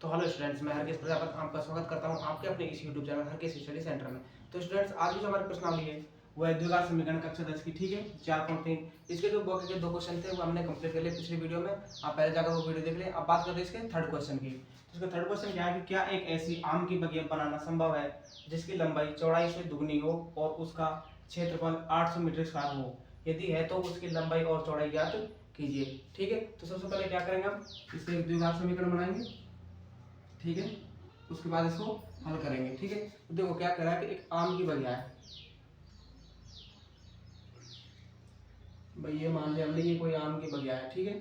तो hello students, मैं हरकेश प्रजापति आपका स्वागत करता हूं आपके अपने इस YouTube channel Harkesh study centre में। तो स्टूडेंट्स, आज जो हमारी प्रश्नावली है वो है द्विघात समीकरण कक्षा 10 की। ठीक है, 4.3 इसके जो बाकी के 2 क्वेश्चन थे वो हमने कंप्लीट कर लिए पिछली वीडियो में। आप पहले जाकर वो वीडियो देख लें। अब बात करते हैं इसके थर्ड क्वेश्चन की। तो इसका थर्ड क्वेश्चन क्या है कि क्या एक ऐसी आम की बगिया बनाना संभव है जिसकी लंबाई चौड़ाई से दुगनी हो और उसका क्षेत्रफल 800 मीटर स्क्वायर हो? यदि है तो उसकी लंबाई और चौड़ाई ज्ञात कीजिए। ठीक है, तो सबसे पहले क्या करेंगे हम, इसके एक द्विघात समीकरण बनाएंगे। ठीक है, उसके बाद इसको हल करेंगे। ठीक है, तो देखो क्या कह रहा है कि एक आम की बगिया है। भाई ये मान लिया हमने, ये कोई आम की बगिया है। ठीक है,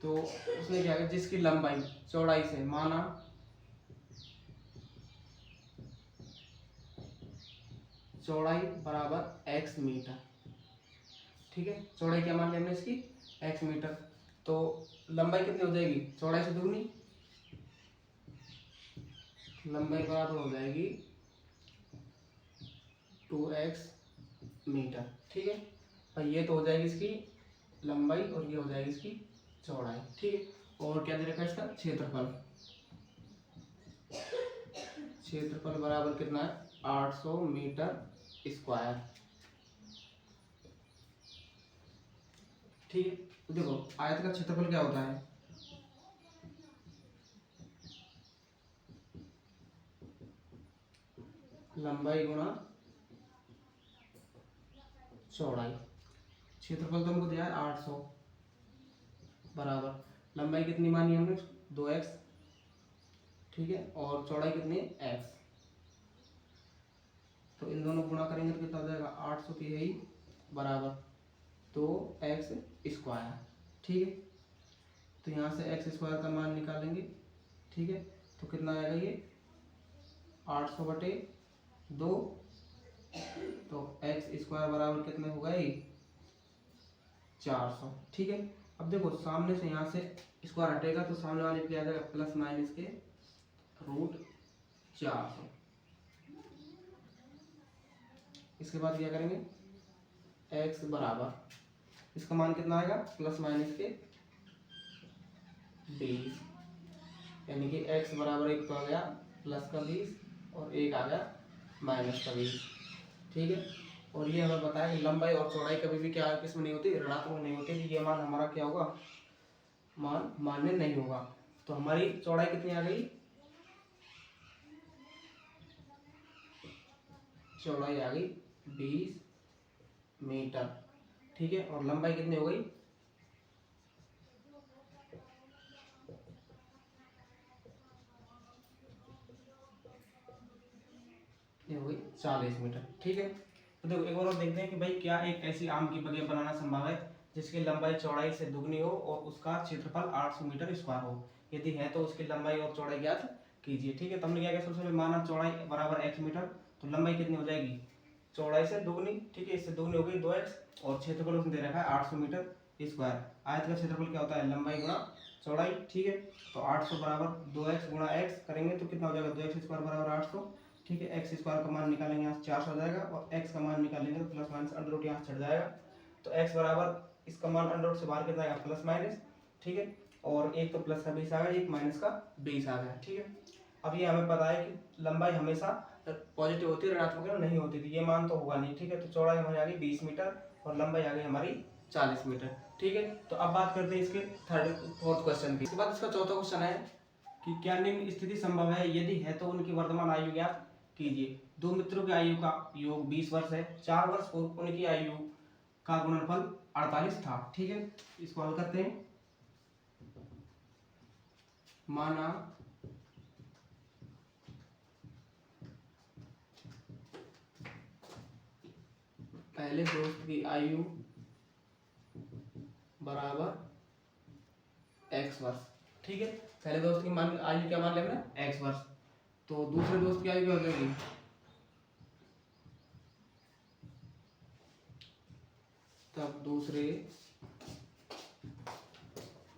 तो उसने क्या किया, जिसकी लंबाई चौड़ाई से माना चौड़ाई बराबर x मीटर। ठीक है, चौड़ाई क्या मान लिया हमने इसकी, x मीटर। तो लंबाई कितनी हो जाएगी, चौड़ाई से दुगनी, लंबाई बराबर हो जाएगी 2x मीटर। ठीक है, और ये तो हो जाएगी इसकी लंबाई और ये हो जाएगी इसकी चौड़ाई। ठीक है, और क्या दे रखा है इसका क्षेत्रफल, क्षेत्रफल बराबर कितना है, 800 मीटर स्क्वायर। ठीक है, तो देखो आयत का क्षेत्रफल क्या होता है, लंबाई गुणा चौड़ाई। क्षेत्रफल तो हमको दिया है 800 बराबर लंबाई कितनी मानी हमने, 2x। ठीक है, और चौड़ाई कितनी है, x। तो इन दोनों गुणा करेंगे तो कितना हो जाएगा, 800 की है ही बराबर 2x स्क्वायर। ठीक है, तो यहाँ से x स्क्वायर का मान निकालेंगे। ठीक है, तो कितना आएगा ये 800 बटे 2, तो x स्क्वायर बराबर कितने होगा ये 400। ठीक है, अब देखो सामने से यहाँ से स्क्वायर हटेगा तो सामने वाले पे आ जाएगा प्लस माइनस के रूट 400। इसके बाद क्या करेंगे, x बराबर इसका मान कितना आएगा, प्लस माइनस के 20, यानी कि x बराबर एक तो आ गया प्लस का 20 और एक आ गया माइनस का 20। ठीक है, और ये हमें बताया कि लंबाई और चौड़ाई कभी भी क्या किसमें नहीं होती, ऋणात्मक नहीं होती। ये मान हमारा क्या होगा, मान मान्य नहीं होगा। तो हमारी चौड़ाई कितनी आ गई, चौड़ाई आ गई 20 मीटर। ठीक है, और लंबाई कितनी हो गई, ये हो गई 40 मीटर। ठीक है, तो देखो एक बार और देखते हैं कि भाई क्या एक ऐसी आम की बगिया बनाना संभव है जिसकी लंबाई चौड़ाई से दुगनी हो और उसका क्षेत्रफल 800 मीटर स्क्वायर हो? यदि है तो उसकी लंबाई और चौड़ाई ज्ञात कीजिए। ठीक है, तो हमने क्या किया, सबसे पहले माना चौड़ाई बराबर x मीटर, तो लंबाई कितनी हो जाएगी, चौड़ाई से दुगनी। ठीक है, इससे दुगनी हो गई 2x और क्षेत्रफल उसने दे रखा है 800 मीटर स्क्वायर। आयत का क्षेत्रफल क्या होता है, लंबाई गुणा चौड़ाई। ठीक है, तो 800 बराबर 2x गुणा x करेंगे तो कितना हो जाएगा, 2x स्क्वायर बराबर 800। ठीक है, एक्स स्क्वायर का मान निकालेंगे यहाँ से 400 आ जाएगा और एक्स का मान निकालेंगे तो प्लस माइनस अंडर रूट यहाँ छट जाएगा। तो एक्स बराबर इसका मान अंडर रूट से बाहर कितना आएगा, प्लस माइनस। ठीक है, और एक तो प्लस का 20 आ गया, एक माइनस का 20 आ गया। ठीक है, अब ये हमें पता है कि लंबाई हमेशा पॉजिटिव होती है, ऋणात्मक नहीं होती थी। ये मान तो होगा नहीं। ठीक है, तो चौड़ाई हमारी आ गई 20 मीटर और लंबाई आ गई हमारी 40 मीटर। ठीक है, तो अब बात करते हैं इसके फोर्थ क्वेश्चन की। इसके बाद इसका चौथा क्वेश्चन है कि क्या निम्न स्थिति संभव है, यदि है तो उनकी वर्तमान आयु ज्ञात कीजिए। दो मित्रों की आयु का योग 20 वर्ष है। 4 वर्ष पूर्व उनकी आयु का गुणनफल 48 था। ठीक है, इसको हल करते हैं। माना पहले दोस्त की आयु बराबर x वर्ष। ठीक है, पहले दोस्त की मान आयु क्या मान लेंगे, x वर्ष। तो दूसरे दोस्त की आयु क्या हो जाएगी, तब दूसरे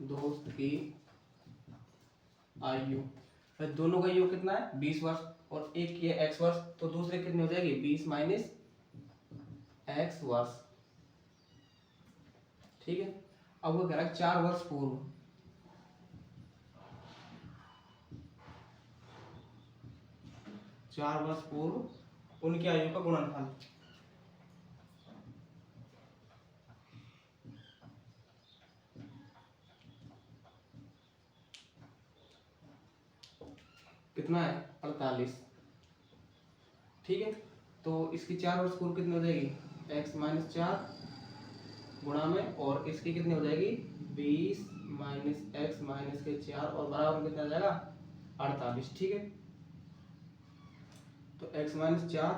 दोस्त की आयु, दोनों का योग कितना है 20 वर्ष और एक की है x वर्ष, तो दूसरे कितनी हो जाएगी 20 माइनस x वर्ष। ठीक है, अब वो कह रहा है 4 वर्ष पूर्व 4 वर्ष पूर्व उनकी आयु का गुणनफल। कितना है? 48। ठीक है, तो इसकी 4 वर्ष पूर्व कितनी हो जाएगी? x माइनस 4 गुणा में, और इसकी कितनी हो जाएगी? 20 माइनस एक्स माइनस के 4 और बराबर कितना आ जाएगा? 48। ठीक है, तो x माइनस 4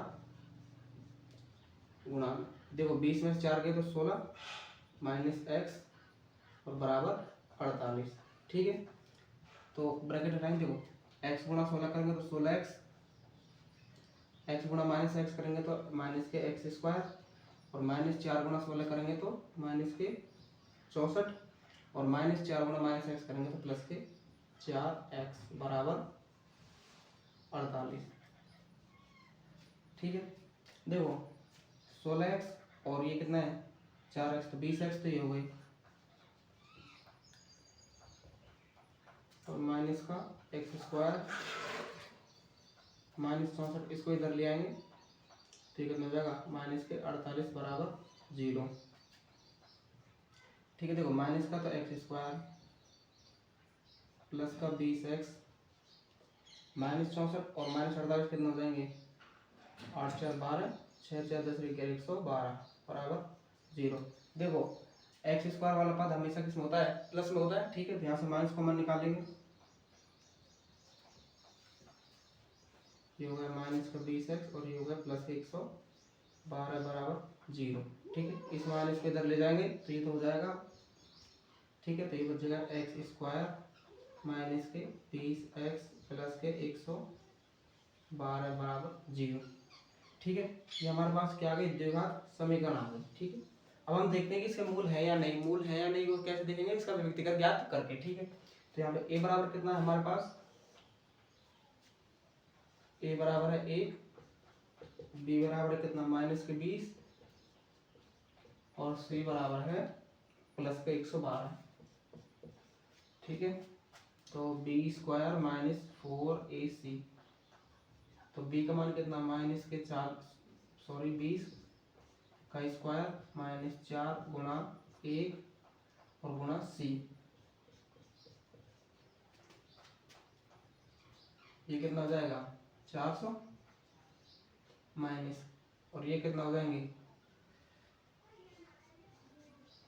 गुणा में, देखो 20 में से 4 गए तो 16 माइनस एक्स और बराबर 48। ठीक है, तो ब्रैकेट हटाएंगे, देखो x गुणा 16 करेंगे तो 16x, x गुणा माइनस एक्स करेंगे तो माइनस के एक्स स्क्वायर, और माइनस 4 गुणा 16 करेंगे तो माइनस के 64, और माइनस 4 गुणा माइनस एक्स करेंगे तो प्लस के 4x बराबर 48। ठीक है, देखो 16x और ये कितना है? 4x, तो 20x तो ये हो गई, और माइनस का एक्स स्क्वायर माइनस 64, इसको इधर ले आएंगे तो ये कितना हो जाएगा? माइनस के 48 बराबर 0। ठीक है, देखो माइनस का तो एक्स स्क्वायर प्लस का 20x माइनस 64 और माइनस 48 कितने हो जाएंगे? 8 4 12, 6 4 10 112 बराबर 0। देखो एक्स स्क्वायर वाला पद हमेशा किसमें होता है? प्लस में होता है। ठीक है, तो यहाँ से माइनस कॉमन निकालेंगे, ये हो गया माइनस का 20x और ये हो गया प्लस के 112 बराबर 0। ठीक है, इस माइनस को इधर ले जाएंगे तो ये तो हो जाएगा। ठीक है, तो ये बचेगा एक्स स्क्वायर माइनस के 20x प्लस के 112 बराबर 0। ठीक है, ये हमारे पास क्या आ गई? द्विघात समीकरण आ गई। ठीक है, अब हम देखते हैं कि इसके मूल है या नहीं। मूल है या नहीं वो कैसे देखेंगे? इसका व्यक्तिगत ज्ञात करके। ठीक है, तो यहाँ पे a बराबर कितना है हमारे पास? a बराबर है 1, b बराबर है कितना? माइनस के 20, और c बराबर है प्लस के 112। ठीक है, तो b स्क्वायर माइनस 4ac, तो b का मान कितना? माइनस के 20 का स्क्वायर माइनस 4 गुणा 1 और गुणा c, ये कितना हो जाएगा? 400 माइनस, और ये कितना हो जाएंगे?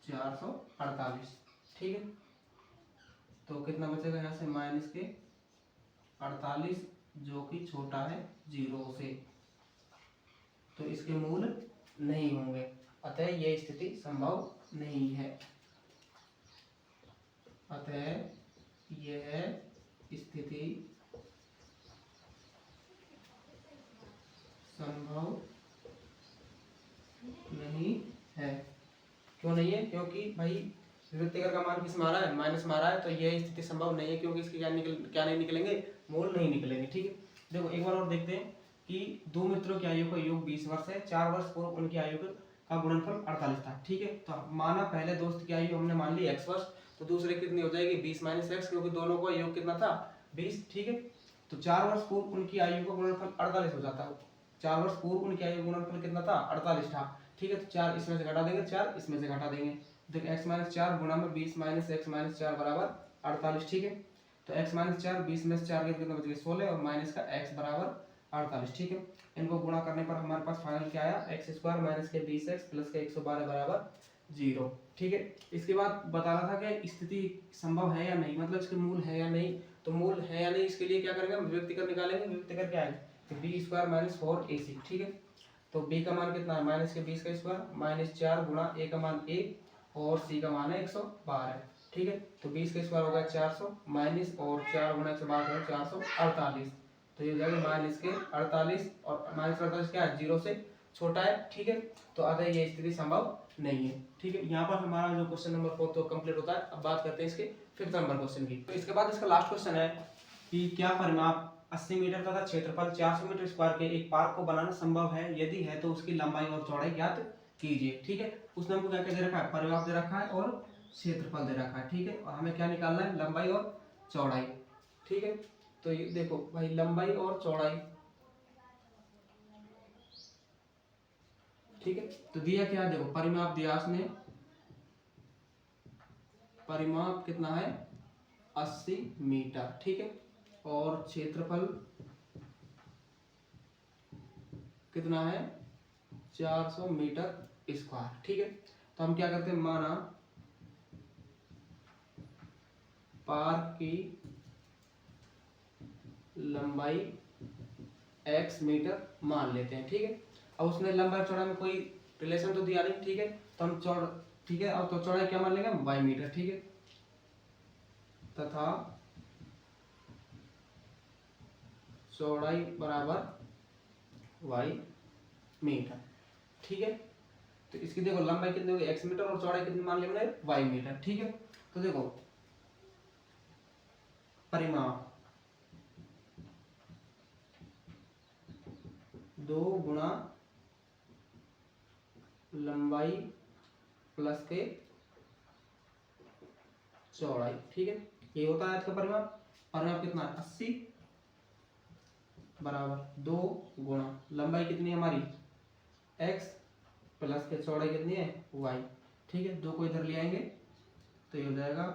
448। ठीक है, तो कितना बचेगा यहाँ से? माइनस के 48 जो कि छोटा है 0 से, तो इसके मूल नहीं होंगे, अतः यह स्थिति संभव नहीं है। अतः यह स्थिति संभव नहीं है। क्यों नहीं है? क्योंकि भाई व्यक्तिगत का मान किस मारा है? माइनस मारा है, तो यह स्थिति संभव नहीं है, क्योंकि इसके क्या नहीं निकलेंगे? मूल नहीं निकलेंगे। ठीक है, देखो एक बार और देखते हैं कि दो मित्रों की आयु का योग 20 वर्ष है। 4 वर्ष पूर्व उनकी आयु का गुणनफल 48 था। ठीक है, तो माना पहले दोस्त की आयु हमने मान ली x वर्ष, तो दूसरे कितनी हो जाएगी? 20 माइनस एक्स, क्योंकि दोनों का योग कितना था? 20। ठीक है, तो 4 वर्ष पूर्व उनकी आयु का गुणनफल 48 हो जाता है। 4 वर्ष पूर्व उनकी आयु गुणनफल कितना था? 48 था। ठीक है, तो 4 इसमें से घटा देंगे, 4 इसमें से घटा देंगे, देखो x माइनस 4 गुणा में 20 माइनस एक्स माइनस 4 बराबर 48। ठीक है, तो x माइनस 4 20 में से 4 के कितना बच गए? 16, और माइनस का x बराबर 48। ठीक है, इनको गुणा करने पर हमारे पास फाइनल क्या आया? एक्स स्क्वायर माइनस के 20x प्लस के 112 बराबर 0। ठीक है, इसके बाद बता रहा था कि स्थिति संभव है या नहीं, मतलब इसके मूल है या नहीं। तो मूल है या नहीं इसके लिए क्या करेंगे? व्यक्तिगत निकालेंगे। व्यक्तिगत क्या है? तो b स्क्वायर माइनस 4ac। ठीक है, तो b का मान कितना है? माइनस के 20 का स्क्वायर माइनस 4 गुणा a का मान 1 और c का मान है 112। ठीक है, तो 20 का स्क्वायर होगा 400 माइनस, और 4 गुणा 112 है 448, तो ये हो जाएगा माइनस के 48, और माइनस 48 क्या है? 0 से छोटा है। ठीक है, तो अतः ये स्थिति संभव नहीं है। ठीक है, यहाँ पर हमारा जो क्वेश्चन नंबर 4 तो कंप्लीट होता है। अब बात करते हैं इसके 5th नंबर क्वेश्चन की। तो इसके बाद इसका लास्ट क्वेश्चन है कि क्या परिमाप 80 मीटर तथा क्षेत्रफल 400 मीटर स्क्वायर के एक पार्क को बनाना संभव है? यदि है तो उसकी लंबाई और चौड़ाई ज्ञात कीजिए। ठीक है, उसने हमको क्या क्या दे रखा है? परिमाप दे रखा है और क्षेत्रफल दे रखा है। ठीक है, और हमें क्या निकालना है? लंबाई और चौड़ाई। ठीक है, तो ये देखो भाई लंबाई और चौड़ाई ठीक है। तो दिया क्या, देखो परिमाप दिया उसने, परिमाप कितना है 80 मीटर, ठीक है, और क्षेत्रफल कितना है 400 मीटर स्क्वायर, ठीक है। तो हम क्या करते हैं, माना पार्क की लंबाई x मीटर मान लेते हैं, ठीक है। अब उसने लंबाई चौड़ाई में कोई रिलेशन तो दिया नहीं, ठीक है, तो हम ठीक है, अब तो चौड़ाई क्या मान लेंगे y मीटर, ठीक है, तथा चौड़ाई बराबर y मीटर, ठीक है। तो इसकी देखो लंबाई कितनी होगी x मीटर और चौड़ाई कितनी मान ली हमने y मीटर, ठीक है। तो देखो परिमाप 2 गुणा लंबाई प्लस के चौड़ाई, ठीक है, ये होता है इसका परिमाप। परिमाप कितना है 80 बराबर 2 गुणा लंबाई कितनी है हमारी x प्लस के चौड़ाई कितनी है y, ठीक है। 2 को इधर ले आएंगे तो ये हो जाएगा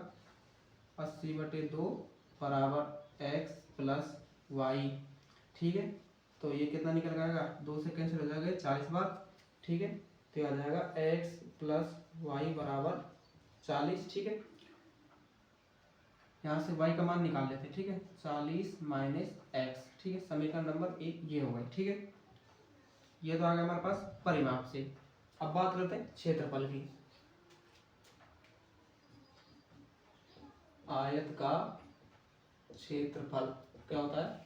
80/2 बराबर x प्लस y, ठीक है। तो ये कितना निकल आएगा 2 से कैंसिल हो जाएगा 40 बार, ठीक है। तो ये आ जाएगा x प्लस y बराबर 40, ठीक है। यहाँ से y का मान निकाल लेते हैं, ठीक है, 40 माइनस x, ठीक है। समीकरण नंबर 1 ये हो गए, ठीक है। ये तो आ गया हमारे पास परिमाप से। अब बात करते हैं क्षेत्रफल की। आयत का क्षेत्रफल क्या होता है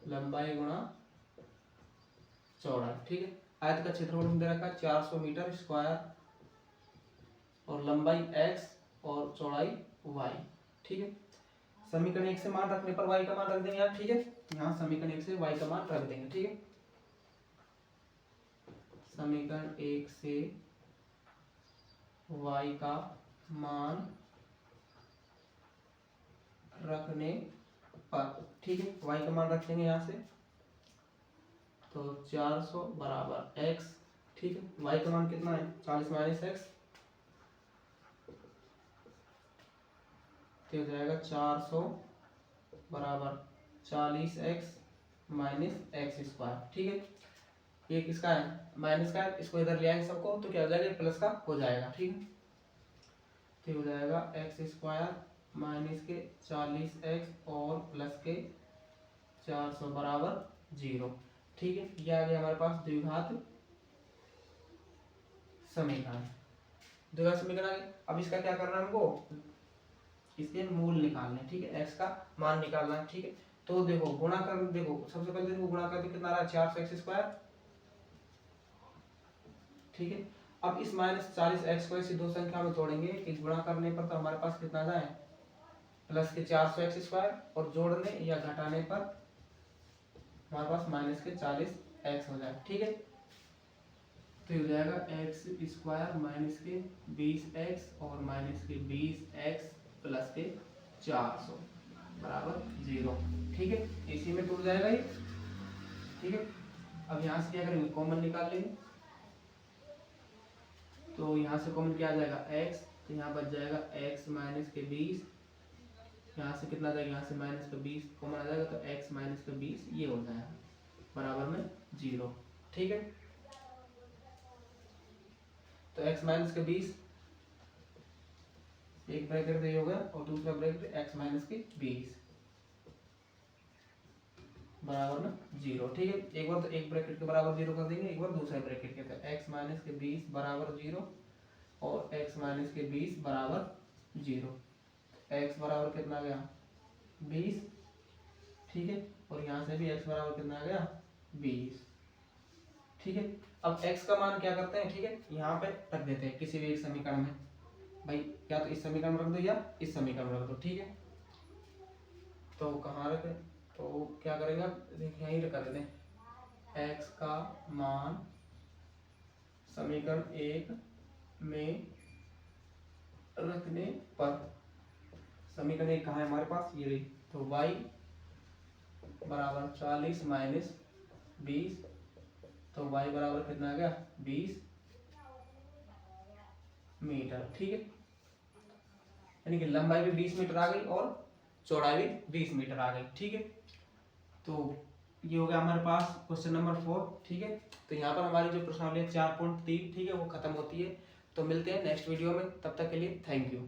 लंबाई गुणा चौड़ाई, ठीक है। आयत का क्षेत्रफल दे रखा है 400 मीटर स्क्वायर और लंबाई x और चौड़ाई y, ठीक है। समीकरण 1 से मान रखने पर y का मान रख देंगे यहाँ, ठीक है। यहाँ समीकरण 1 से y का मान रख देंगे, ठीक है। समीकरण 1 से y का मान रखने पर, ठीक है, y का मान रख देंगे यहाँ से, तो 400 बराबर x, ठीक है। y का मान कितना है 40 माइनस x, तो हो जाएगा 400 बराबर 40x माइनस एक्स स्क्वायर, ठीक है। ये किसका है माइनस का है, इसको इधर ले आएंगे सबको तो क्या हो जाएगा प्लस का हो जाएगा, ठीक है। तो हो जाएगा एक्स स्क्वायर माइनस के 40x और प्लस के 400 बराबर 0, ठीक है। ये आ गया हमारे पास द्विघात समीकरण। द्विघात समीकरण आ गया। अब इसका क्या करना है हमको, इसके मूल निकालने, ठीक है, x का मान निकालना है, ठीक है। तो देखो गुणा कर, देखो सबसे पहले देखो गुणा करके कितना रहा 400x स्क्वायर, ठीक है। अब इस माइनस 40x को ऐसी दो संख्या में तोड़ेंगे कि गुणा करने पर तो हमारे पास कितना जाए प्लस के 400x स्क्वायर और जोड़ने या घटाने पर हमारे पास माइनस के 40x हो जाए, ठीक है। तो हो जाएगा एक्स स्क्वायर माइनस के 20x और माइनस के 20x प्लस के 400 बराबर 0, ठीक है। इसी में टूट जाएगा ये, ठीक है। अब यहाँ से क्या करेंगे कॉमन निकाल लेंगे, तो यहाँ से कॉमन क्या आ जाएगा x, तो यहाँ बच जाएगा x माइनस के 20, यहाँ से कितना जाएगा यहाँ से माइनस का 20 कॉमन आ जाएगा, तो x माइनस का 20 ये हो जाएगा बराबर में 0, ठीक है। तो x माइनस के 20 एक ब्रैकेट दे होगा और दूसरा ब्रैकेट x माइनस के 20 बराबर में 0, ठीक है। एक बार तो एक ब्रैकेट के बराबर 0 कर देंगे, एक बार दूसरे ब्रैकेट के, तो x माइनस के 20 बराबर 0 और x माइनस के 20 बराबर 0। x बराबर कितना आ गया 20, ठीक है, और यहाँ से भी x बराबर कितना आ गया 20, ठीक है। अब x का मान क्या करते हैं, ठीक है, यहाँ पे रख देते हैं किसी भी एक समीकरण में, भाई क्या तो इस समीकरण में रख दो या इस समीकरण में रख दो, ठीक है। तो कहाँ रखें, तो क्या करेंगे देखिए यहीं कर देते हैं x का मान समीकरण 1 में रखने पर, समीकरण 1 कहाँ है हमारे पास ये रही, तो y बराबर 40 माइनस 20 तो y बराबर कितना आ गया 20 मीटर। ठीक है, यानी कि लंबाई भी 20 मीटर आ गई और चौड़ाई भी 20 मीटर आ गई। ठीक है, तो ये हो गया हमारे पास क्वेश्चन नंबर 4। ठीक है, तो यहाँ पर हमारी जो प्रश्नावली 4.3 ठीक है वो खत्म होती है। तो मिलते हैं नेक्स्ट वीडियो में, तब तक के लिए थैंक यू।